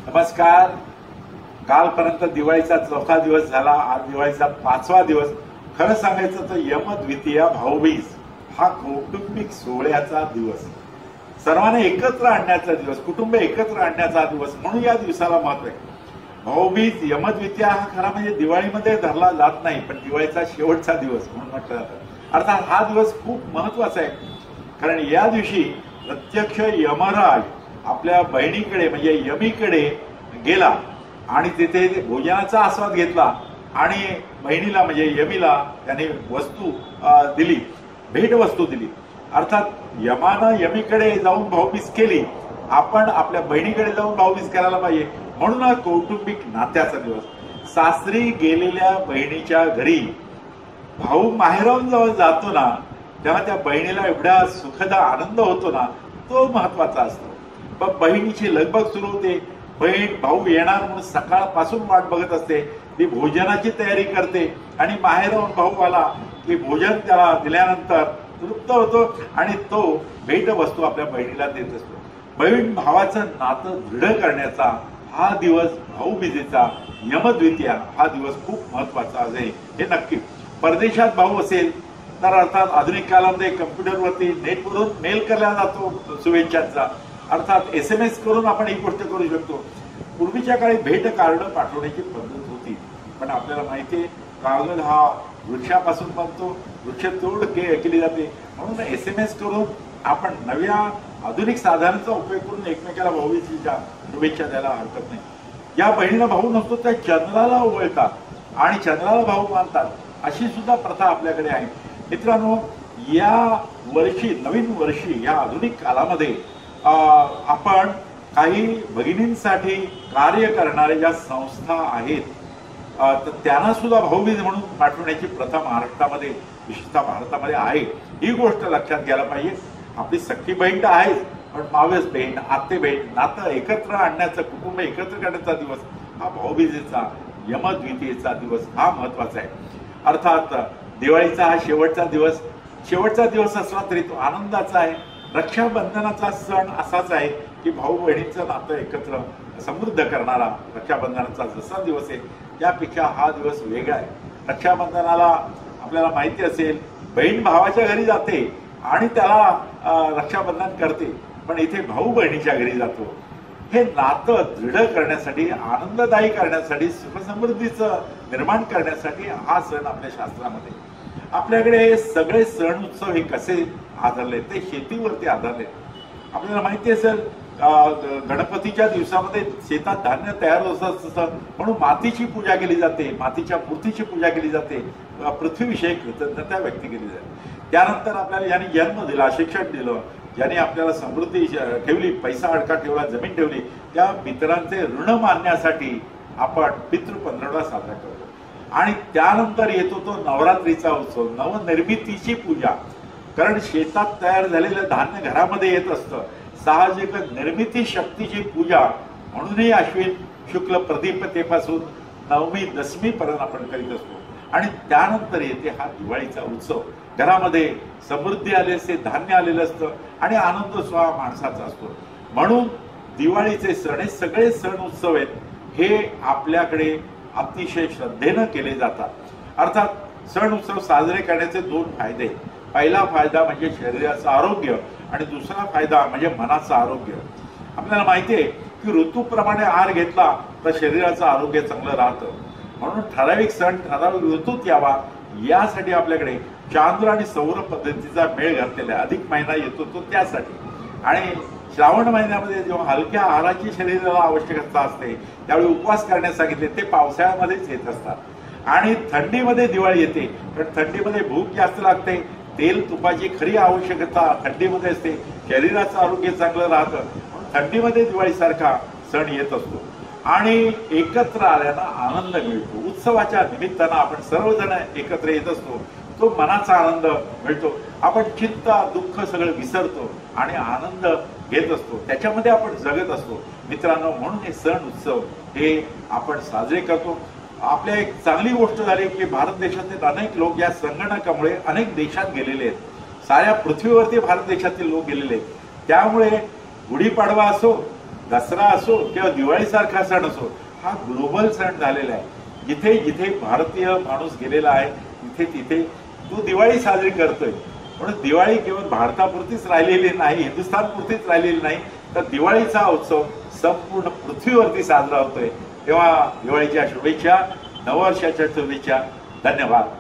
नमस्कार. कालपर्यंत दिवाळीचा चौथा दिवस झाला, आज दिवाळीचा 5वा दिवस. खरं सांगायचं तर यमद्वितीया भाऊबीज हा कौटुंबिक सोहळ्याचा दिवस, सर्वांना एकत्र आणण्याचा दिवस, कुटुंब एकत्र आणण्याचा दिवस, म्हणून या दिवसाला महत्व आहे. भाऊबीज यमद्वितीया हा खरा म्हणजे दिवाळीमध्ये धरला जात नाही, पण दिवाळीचा शेवटचा दिवस म्हणून म्हटलं जातं. अर्थात हा दिवस खूप महत्वाचा आहे, कारण या दिवशी प्रत्यक्ष यमराज आपल्या बहिणीकडे म्हणजे यमीकडे गेला आणि तिथे भोजनाचा आस्वाद घेतला आणि बहिणीला म्हणजे यमीला त्याने वस्तू दिली, भेटवस्तू दिली. अर्थात यमानं यमीकडे जाऊन भाऊबीज केली, आपण आपल्या बहिणीकडे जाऊन भाऊबीज करायला पाहिजे. म्हणून हा कौटुंबिक नात्याचा दिवस. सासरी गेलेल्या बहिणीच्या घरी भाऊ माहेराहून जेव्हा जातो ना, तेव्हा त्या बहिणीला एवढा सुखद आनंद होतो ना, तो महत्वाचा असतो. पण बहिणीची लगबग सुरू होते. बहीण भाऊ येणार म्हणून सकाळपासून वाट बघत असते, ती भोजनाची तयारी करते आणि माहेराहून भाऊ आला की भोजन त्याला दिल्यानंतर तृप्त होतो आणि तो भेटवस्तू आपल्या बहिणीला देत असतो. बहीण भावाचं नातं दृढ करण्याचा हा दिवस भाऊबीजेचा यमद्वितीया हा दिवस खूप महत्वाचा आहे, हे नक्की. परदेशात भाऊ असेल तर अर्थात आधुनिक काळामध्ये कम्प्युटरवरती नेटवरून मेल केला जातो शुभेच्छांचा, अर्थात SMS करून आपण ही गोष्ट करू शकतो. पूर्वीच्या काळी भेट कार्ड पाठवण्याची पद्धत होती, पण आपल्याला माहिती आहे कागद हा वृक्षापासून बनतो, वृक्षतोड केली जाते. म्हणून SMS करून आपण नव्या आधुनिक साधनांचा उपयोग करून एकमेकाला भाऊबीजेच्या शुभेच्छा द्यायला हरकत नाही. या बहिणीला भाऊ नसतो त्या चंद्राला ओळखतात आणि चंद्राला भाऊ मानतात, अशी सुद्धा प्रथा आपल्याकडे आहे. मित्रांनो, या वर्षी नवीन वर्षी या आधुनिक काळामध्ये आपण काही भगिनींसाठी कार्य करणाऱ्या ज्या संस्था आहेत तर त्यांना सुद्धा भाऊबीज म्हणून पाठवण्याची प्रथा महाराष्ट्रामध्ये विशेषतः भारतामध्ये आहे. ही गोष्ट लक्षात घ्यायला पाहिजे. आपली सख्खी बहीण तर आहे, पण मावस बहीण, आते बहीण, नातं एकत्र आणण्याचा, कुटुंब एकत्र करण्याचा दिवस हा भाऊबीजेचा यमद्वितीयेचा दिवस हा महत्वाचा आहे. अर्थात दिवाळीचा हा शेवटचा दिवस असला तरी तो आनंदाचा आहे. रक्षाबंधनाचा सण असाच आहे की भाऊ बहिणीचं नातं एकत्र समृद्ध करणारा रक्षाबंधनाचा जसा दिवस आहे त्यापेक्षा हा दिवस वेगळा आहे. रक्षाबंधनाला आपल्याला माहिती असेल, बहीण भावाच्या घरी जाते आणि त्याला रक्षाबंधन करते, पण इथे भाऊ बहिणीच्या घरी जातो. हे नातं दृढ करण्यासाठी, आनंददायी करण्यासाठी, सुखसमृद्धीचं निर्माण करण्यासाठी हा सण आपल्या शास्त्रामध्ये. आपल्याकडे सगळे सण उत्सव हे कसे आधारले, ते शेतीवरती आधारले. आपल्याला माहिती असेल गणपतीच्या दिवसामध्ये शेतात धान्य तयार होत असतं, म्हणून मातीची पूजा केली जाते, मातीच्या मूर्तीची पूजा केली जाते, पृथ्वीविषयक कृतज्ञता व्यक्त केली जाते. त्यानंतर आपल्याला ज्यांनी जन्म दिला, शिक्षण दिलं, ज्यांनी आपल्याला समृद्धी ठेवली, पैसा अडका ठेवला, जमीन ठेवली, त्या पितरांचे ऋण मानण्यासाठी आपण पितृपंधरवडा साजरा करतो. आणि त्यानंतर येतो तो नवरात्रीचा उत्सव, नवनिर्मितीची पूजा. कारण शेतात तयार झालेलं धान्य घरामध्ये येत असतं, साहजिक निर्मिती शक्तीची पूजा. म्हणूनही अश्विन शुक्ल प्रतिपदेपासून नवमी दशमी पर्यंत आपण करीत असतो. आणि त्यानंतर येते हा दिवाळीचा उत्सव. घरामध्ये समृद्धी आली असते, धान्य आलेलं असतं आणि आनंद स्वहा माणसाचा असतो. म्हणून दिवाळीचे सण, हे सगळे सण उत्सव आहेत, हे आपल्याकडे अतिशय श्रद्धेनं केले जातात. अर्थात सण उत्सव साजरे करण्याचे 2 फायदे. पहिला फायदा म्हणजे शरीराचं आरोग्य आणि दुसरा फायदा म्हणजे मनाचं आरोग्य. आपल्याला माहिती आहे की ऋतूप्रमाणे आहार घेतला तर शरीराचं आरोग्य चांगलं राहतं. म्हणून ठराविक सण ठराविक ऋतूत यावा यासाठी आपल्याकडे चांद्र आणि सौर पद्धतीचा मेळ घातलेला आहे. अधिक महिना येतो तो त्यासाठी. आणि श्रावण महिन्यामध्ये जेव्हा हलक्या आहाराची शरीराला आवश्यकता असते त्यावेळी उपवास करण्यास सांगितले, ते पावसाळ्यामध्येच येत असतात. आणि थंडीमध्ये दिवाळी येते, कारण थंडीमध्ये भूक जास्त लागते, तेल तुपाची खरी आवश्यकता थंडीमध्ये असते, शरीराचं आरोग्य चांगलं राहतं. म्हणून थंडीमध्ये दिवाळीसारखा सण येत असतो आणि एकत्र आल्यानं आनंद मिळतो. उत्सवाच्या निमित्तानं आपण सर्वजण एकत्र येत असतो, तो मनाचा आनंद मिळतो. आपण चिंता दुःख सगळं विसरतो आणि आनंद घेत असतो, त्याच्यामध्ये आपण जगत असतो. मित्रांनो, म्हणून हे सण उत्सव हे आपण साजरे करतो. आपल्या एक चांगली गोष्ट झाली की भारत देशातील अनेक लोक या संगणकामुळे अनेक देशात गेलेले आहेत. साऱ्या पृथ्वीवरती भारत देशातील लोक गेलेले आहेत. त्यामुळे गुढीपाडवा असो, दसरा असो किंवा दिवाळीसारखा सण असो, हा ग्लोबल सण झालेला आहे. जिथे जिथे भारतीय माणूस गेलेला आहे तिथे तिथे तो दिवाळी साजरी करतोय. म्हणून दिवाळी केवळ भारतापुरतीच राहिलेली नाही, हिंदुस्थानपुरतीच राहिलेली नाही, तर दिवाळीचा उत्सव संपूर्ण पृथ्वीवरती साजरा होतोय. तेव्हा दिवाळीच्या शुभेच्छा, नववर्षाच्या शुभेच्छा. धन्यवाद.